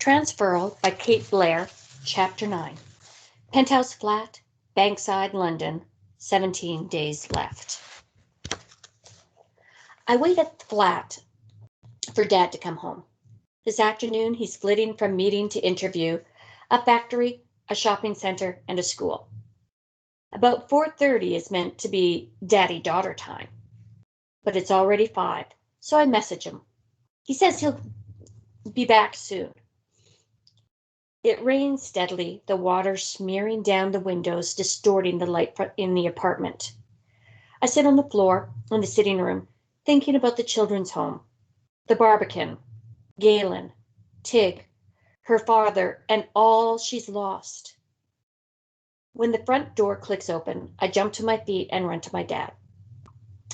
Transferral by Kate Blair, Chapter 9. Penthouse flat, Bankside, London, 17 days left. I wait at the flat for Dad to come home. This afternoon, he's flitting from meeting to interview, a factory, a shopping center, and a school. About 4:30 is meant to be daddy-daughter time, but it's already 5, so I message him. He says he'll be back soon. It rains steadily, the water smearing down the windows, distorting the light in the apartment. I sit on the floor in the sitting room, thinking about the children's home, the Barbican, Galen, Tig, her father, and all she's lost. When the front door clicks open, I jump to my feet and run to my dad.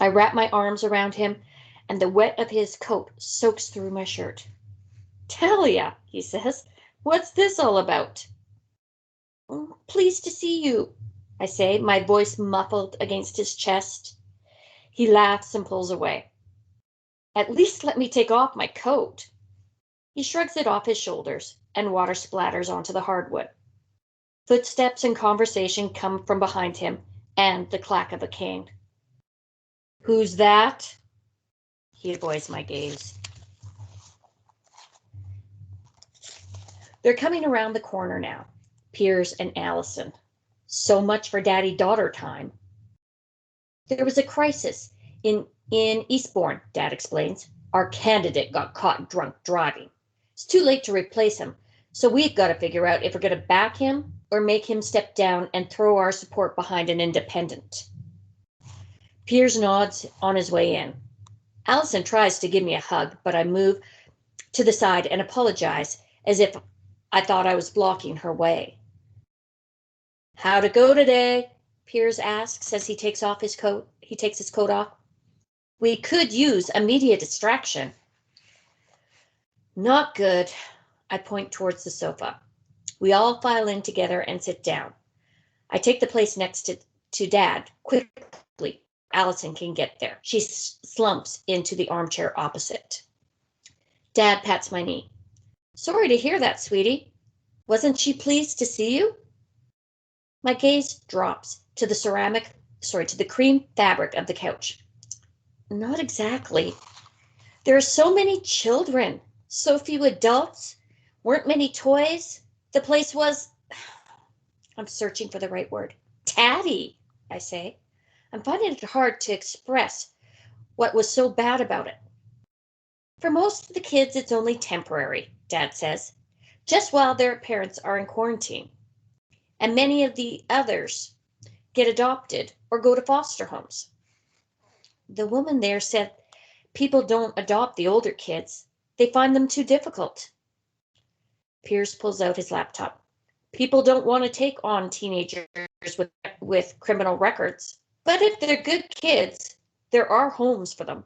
I wrap my arms around him, and the wet of his coat soaks through my shirt. "Talia," he says, "what's this all about?" "Pleased to see you," I say, my voice muffled against his chest. He laughs and pulls away. "At least let me take off my coat." He shrugs it off his shoulders, and water splatters onto the hardwood. Footsteps and conversation come from behind him, and the clack of a cane. "Who's that?" He avoids my gaze. They're coming around the corner now, Piers and Allison. So much for daddy-daughter time. "There was a crisis in Eastbourne," Dad explains. "Our candidate got caught drunk driving. It's too late to replace him, so we've got to figure out if we're going to back him or make him step down and throw our support behind an independent." Piers nods on his way in. Allison tries to give me a hug, but I move to the side and apologize as if I thought I was blocking her way. "How'd it go today?" Piers asks as he takes his coat off. "We could use a media distraction." "Not good." I point towards the sofa. We all file in together and sit down. I take the place next to Dad quickly. Allison can get there. She slumps into the armchair opposite. Dad pats my knee. "Sorry to hear that, sweetie. Wasn't she pleased to see you?" My gaze drops to the cream fabric of the couch. "Not exactly. There are so many children, so few adults, weren't many toys. The place was," I'm searching for the right word, "tatty," I say. I'm finding it hard to express what was so bad about it. "For most of the kids, it's only temporary," Dad says, "just while their parents are in quarantine. And many of the others get adopted or go to foster homes. The woman there said people don't adopt the older kids. They find them too difficult." Piers pulls out his laptop. "People don't want to take on teenagers with criminal records. But if they're good kids, there are homes for them."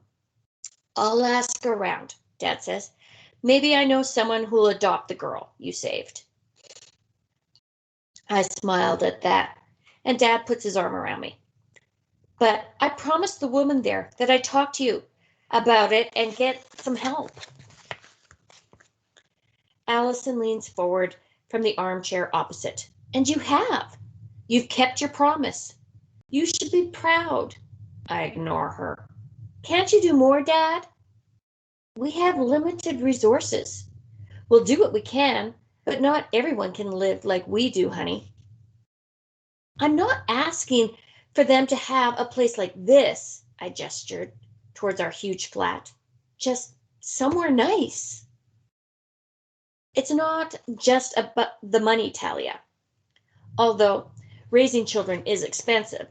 "I'll ask around," Dad says. "Maybe I know someone who'll adopt the girl you saved." I smiled at that, and Dad puts his arm around me. "But I promised the woman there that I'd talk to you about it and get some help." Allison leans forward from the armchair opposite. "And you have. You've kept your promise. You should be proud." I ignore her. "Can't you do more, Dad?" "We have limited resources. We'll do what we can, but not everyone can live like we do, honey." "I'm not asking for them to have a place like this," I gestured towards our huge flat. "Just somewhere nice." "It's not just about the money, Talia. Although raising children is expensive.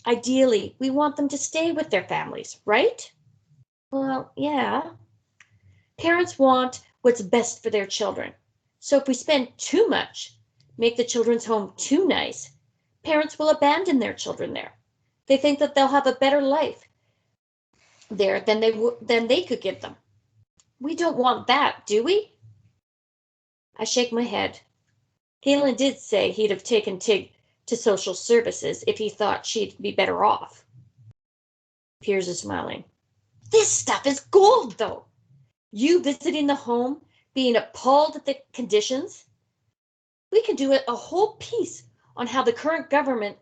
Ideally, we want them to stay with their families, right?" "Well, yeah. Parents want what's best for their children. So if we spend too much, make the children's home too nice, parents will abandon their children there. They think that they'll have a better life there than they could give them. We don't want that, do we?" I shake my head. Galen did say he'd have taken Tig to social services if he thought she'd be better off. Piers is smiling. "This stuff is gold, though. You visiting the home, being appalled at the conditions. We can do a whole piece on how the current government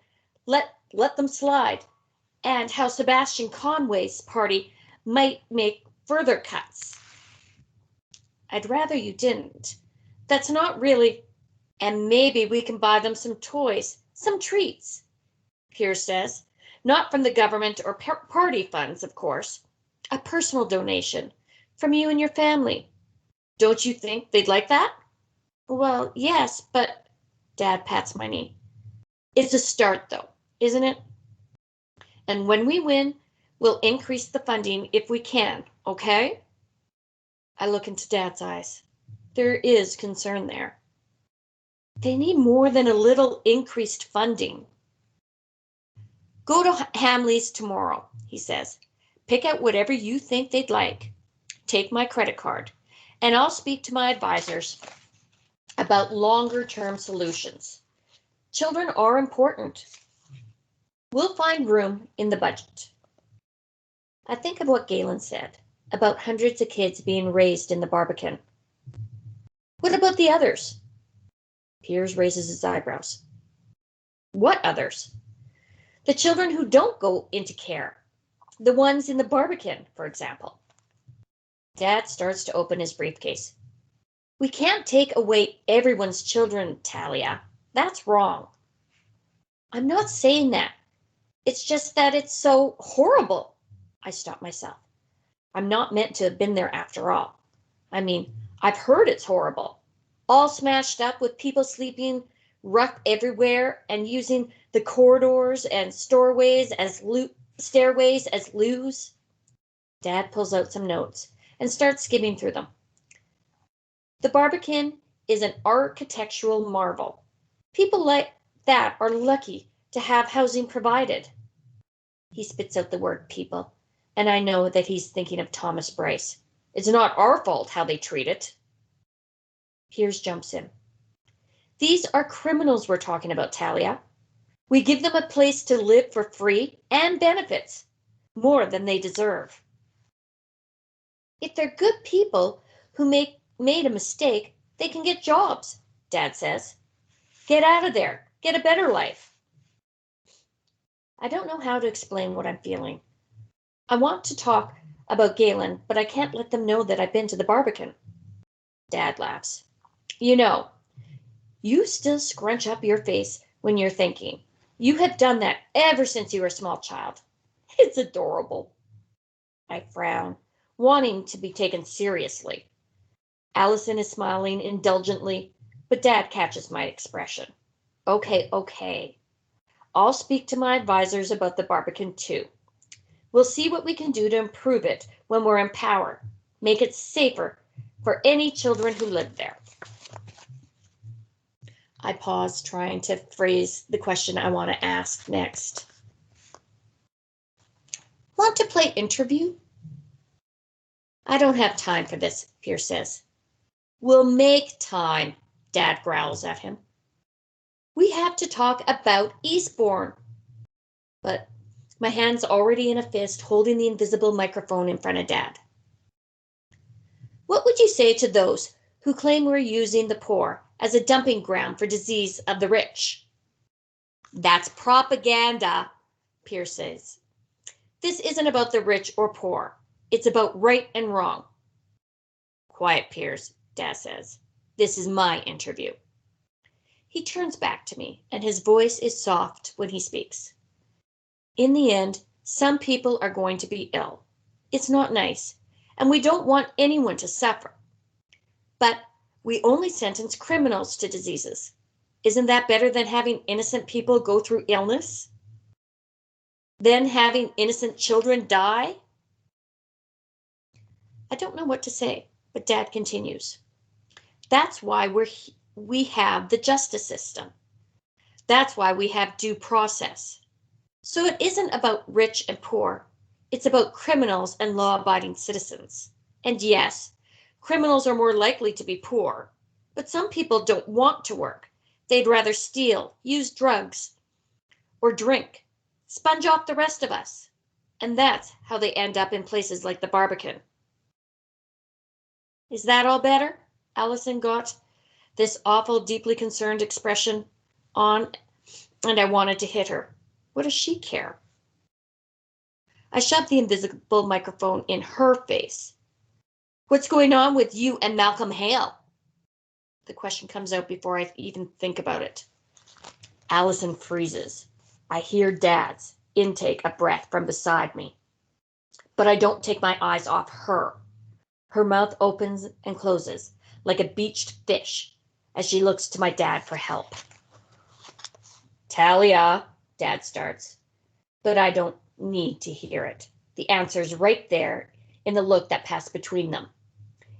let them slide and how Sebastian Conway's party might make further cuts. I'd rather you didn't. That's not really. And maybe we can buy them some toys, some treats, Pierce says. Not from the government or party funds, of course. A personal donation from you and your family. Don't you think they'd like that? Well, yes, but Dad pats my knee. It's a start, though, isn't it? And when we win, we'll increase the funding if we can, okay? I look into Dad's eyes. There is concern there. They need more than a little increased funding. Go to Hamley's tomorrow, he says. Pick out whatever you think they'd like. Take my credit card, and I'll speak to my advisors about longer-term solutions. Children are important. We'll find room in the budget. I think of what Galen said about hundreds of kids being raised in the Barbican. What about the others? Piers raises his eyebrows. What others? The children who don't go into care. The ones in the Barbican, for example. Dad starts to open his briefcase. We can't take away everyone's children, Talia. That's wrong. I'm not saying that. It's just that it's so horrible. I stop myself. I'm not meant to have been there after all. I mean, I've heard it's horrible. All smashed up with people sleeping rough everywhere and using the corridors and stairways as loos. Dad pulls out some notes and starts skimming through them. The Barbican is an architectural marvel. People like that are lucky to have housing provided. He spits out the word people, and I know that he's thinking of Thomas Bryce. It's not our fault how they treat it. Piers jumps in. These are criminals we're talking about, Talia. We give them a place to live for free and benefits, more than they deserve. If they're good people who made a mistake, they can get jobs, Dad says. Get out of there. Get a better life. I don't know how to explain what I'm feeling. I want to talk about Galen, but I can't let them know that I've been to the Barbican. Dad laughs. You know, you still scrunch up your face when you're thinking. You have done that ever since you were a small child. It's adorable. I frown, wanting to be taken seriously. Allison is smiling indulgently, but Dad catches my expression. Okay. I'll speak to my advisors about the Barbican too. We'll see what we can do to improve it when we're in power. Make it safer for any children who live there. I pause, trying to phrase the question I want to ask next. Want to play interview? I don't have time for this, Pierce says. We'll make time, Dad growls at him. We have to talk about Eastbourne. But my hand's already in a fist holding the invisible microphone in front of Dad. What would you say to those who claim we're using the poor as a dumping ground for disease of the rich? That's propaganda, Pierce says. This isn't about the rich or poor. It's about right and wrong. Quiet, Pierce, Dad says. This is my interview. He turns back to me, and his voice is soft when he speaks. In the end, some people are going to be ill. It's not nice, and we don't want anyone to suffer. But we only sentence criminals to diseases. Isn't that better than having innocent people go through illness? Then having innocent children die? I don't know what to say, but Dad continues. That's why we have the justice system. That's why we have due process. So it isn't about rich and poor. It's about criminals and law-abiding citizens. And yes, criminals are more likely to be poor, but some people don't want to work. They'd rather steal, use drugs, or drink, sponge off the rest of us. And that's how they end up in places like the Barbican. Is that all better? Allison got this awful, deeply concerned expression on, and I wanted to hit her. What does she care? I shoved the invisible microphone in her face. What's going on with you and Malcolm Hale? The question comes out before I even think about it. Allison freezes. I hear Dad's intake of breath from beside me, but I don't take my eyes off her. Her mouth opens and closes like a beached fish as she looks to my dad for help. Talia, Dad starts, but I don't need to hear it. The answer's right there in the look that passed between them,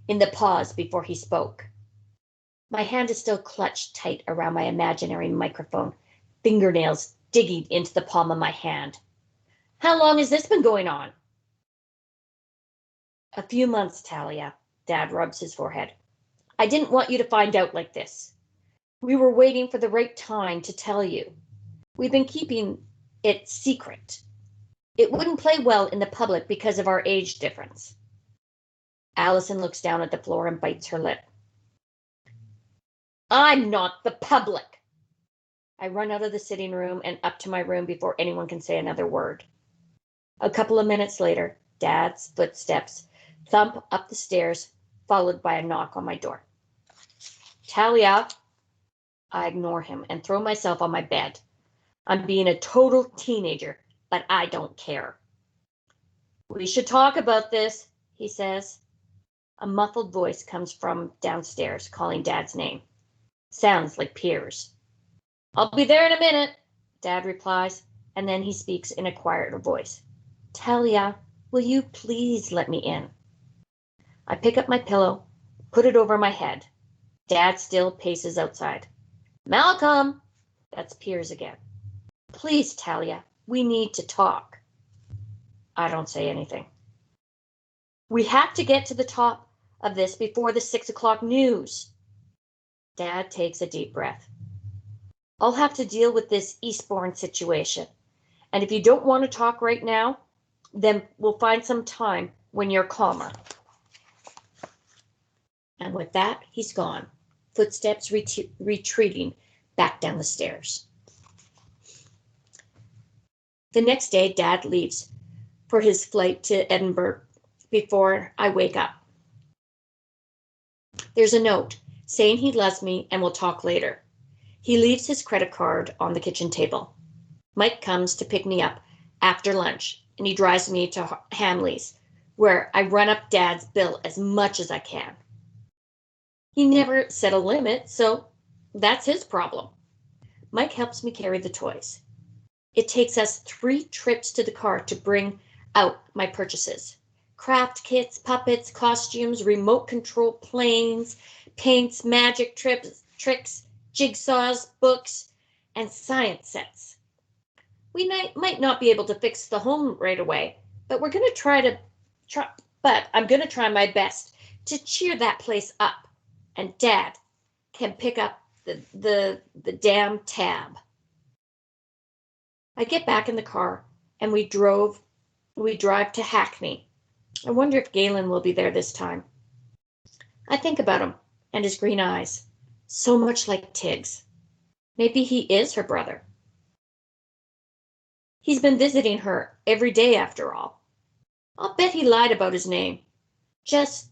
in the pause before he spoke. My hand is still clutched tight around my imaginary microphone, fingernails digging into the palm of my hand. How long has this been going on? A few months, Talia. Dad rubs his forehead. I didn't want you to find out like this. We were waiting for the right time to tell you. We've been keeping it secret. It wouldn't play well in the public because of our age difference. Allison looks down at the floor and bites her lip. I'm not the public. I run out of the sitting room and up to my room before anyone can say another word. A couple of minutes later, Dad's footsteps thump up the stairs, followed by a knock on my door. Talia. I ignore him and throw myself on my bed. I'm being a total teenager, but I don't care. We should talk about this, he says. A muffled voice comes from downstairs, calling Dad's name. Sounds like Piers. I'll be there in a minute, Dad replies, and then he speaks in a quieter voice. Talia, will you please let me in? I pick up my pillow, put it over my head. Dad still paces outside. Malcolm! That's Piers again. Please, Talia, we need to talk. I don't say anything. We have to get to the top of this before the 6 o'clock news. Dad takes a deep breath. I'll have to deal with this Eastbourne situation. And if you don't want to talk right now, then we'll find some time when you're calmer. And with that, he's gone, footsteps retreating back down the stairs. The next day, Dad leaves for his flight to Edinburgh before I wake up. There's a note saying he loves me and will talk later. He leaves his credit card on the kitchen table. Mike comes to pick me up after lunch, and he drives me to Hamley's, where I run up Dad's bill as much as I can. He never set a limit, so that's his problem. Mike helps me carry the toys. It takes us 3 trips to the car to bring out my purchases. Craft kits, puppets, costumes, remote control planes, paints, magic tricks, jigsaws, books, and science sets. We might not be able to fix the home right away, but I'm going to try my best to cheer that place up, and Dad can pick up the damn tab. I get back in the car and we drive to Hackney. I wonder if Galen will be there this time. I think about him and his green eyes, so much like Tig's. Maybe he is her brother. He's been visiting her every day after all. I'll bet he lied about his name. Just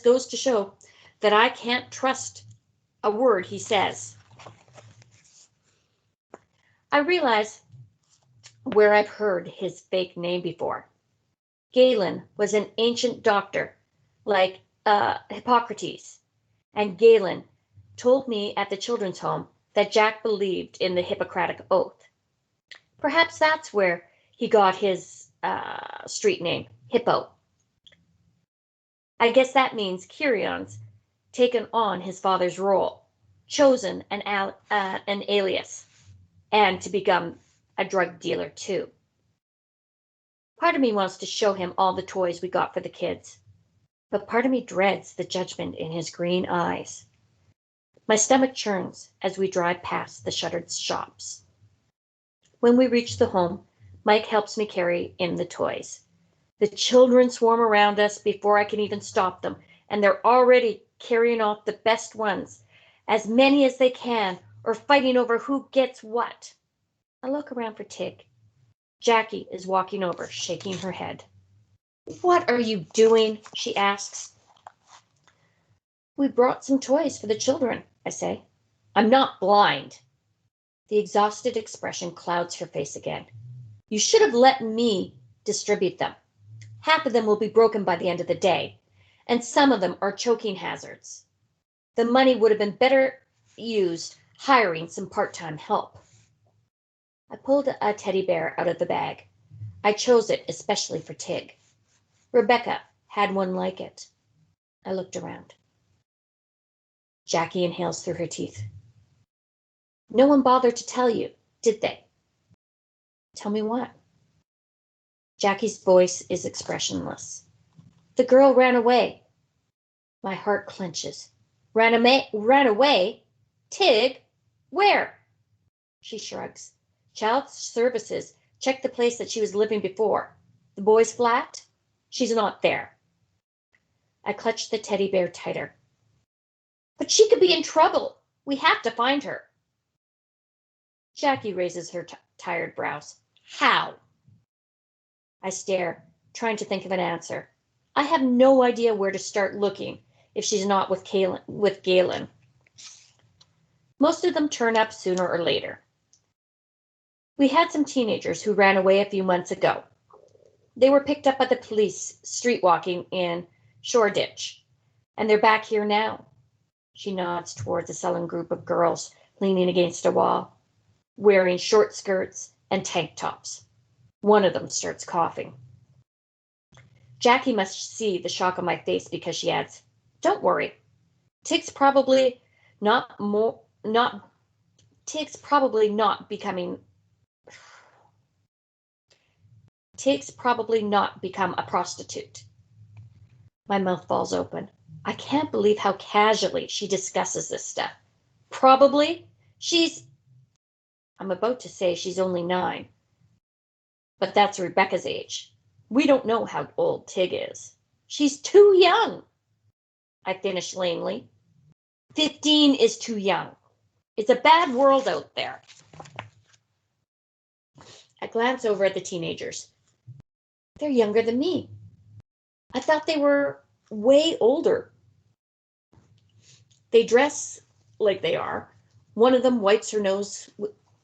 goes to show that I can't trust a word he says. I realize where I've heard his fake name before. Galen was an ancient doctor like Hippocrates, and Galen told me at the children's home that Jack believed in the Hippocratic Oath. Perhaps that's where he got his street name, Hippo. I guess that means Kirion's taken on his father's role, chosen an alias, and to become a drug dealer too. Part of me wants to show him all the toys we got for the kids, but part of me dreads the judgment in his green eyes. My stomach churns as we drive past the shuttered shops. When we reach the home, Mike helps me carry in the toys. The children swarm around us before I can even stop them, and they're already carrying off the best ones, as many as they can, or fighting over who gets what. I look around for Tig. Jackie is walking over, shaking her head. What are you doing? She asks. We brought some toys for the children, I say. I'm not blind. The exhausted expression clouds her face again. You should have let me distribute them. Half of them will be broken by the end of the day, and some of them are choking hazards. The money would have been better used hiring some part-time help. I pulled a teddy bear out of the bag. I chose it especially for Tig. Rebecca had one like it. I looked around. Jackie inhales through her teeth. No one bothered to tell you, did they? Tell me what? Jackie's voice is expressionless. The girl ran away. My heart clenches. Ran away? Tig? Where? She shrugs. Child Services checked the place that she was living before. The boys' flat? She's not there. I clutch the teddy bear tighter. But she could be in trouble. We have to find her. Jackie raises her tired brows. How? I stare, trying to think of an answer. I have no idea where to start looking if she's not with Galen. Most of them turn up sooner or later. We had some teenagers who ran away a few months ago. They were picked up by the police street walking in Shoreditch, and they're back here now. She nods towards a sullen group of girls leaning against a wall, wearing short skirts and tank tops. One of them starts coughing. Jackie must see the shock on my face because she adds, Don't worry. Tig's probably not become a prostitute. My mouth falls open. I can't believe how casually she discusses this stuff. Probably. I'm about to say she's only 9. But that's Rebecca's age. We don't know how old Tig is. She's too young. I finish lamely. 15 is too young. It's a bad world out there. I glance over at the teenagers. They're younger than me. I thought they were way older. They dress like they are. One of them wipes her nose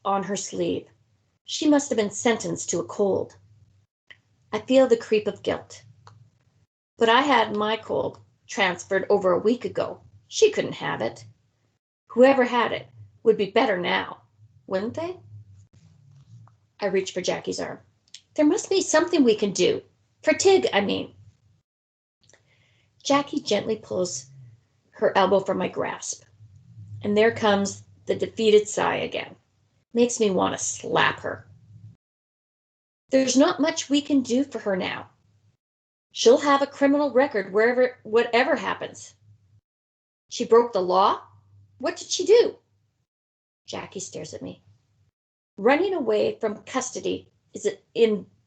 on her sleeve. She must have been sentenced to a cold. I feel the creep of guilt. But I had my cold transferred over a week ago. She couldn't have it. Whoever had it would be better now, wouldn't they? I reach for Jackie's arm. There must be something we can do. For Tig, I mean. Jackie gently pulls her elbow from my grasp. And there comes the defeated sigh again. Makes me want to slap her. There's not much we can do for her now. She'll have a criminal record whatever happens. She broke the law? What did she do? Jackie stares at me. Running away from custody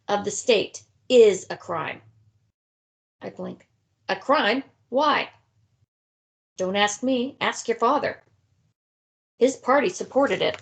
of the state is a crime. I blink. A crime? Why? Don't ask me. Ask your father. His party supported it.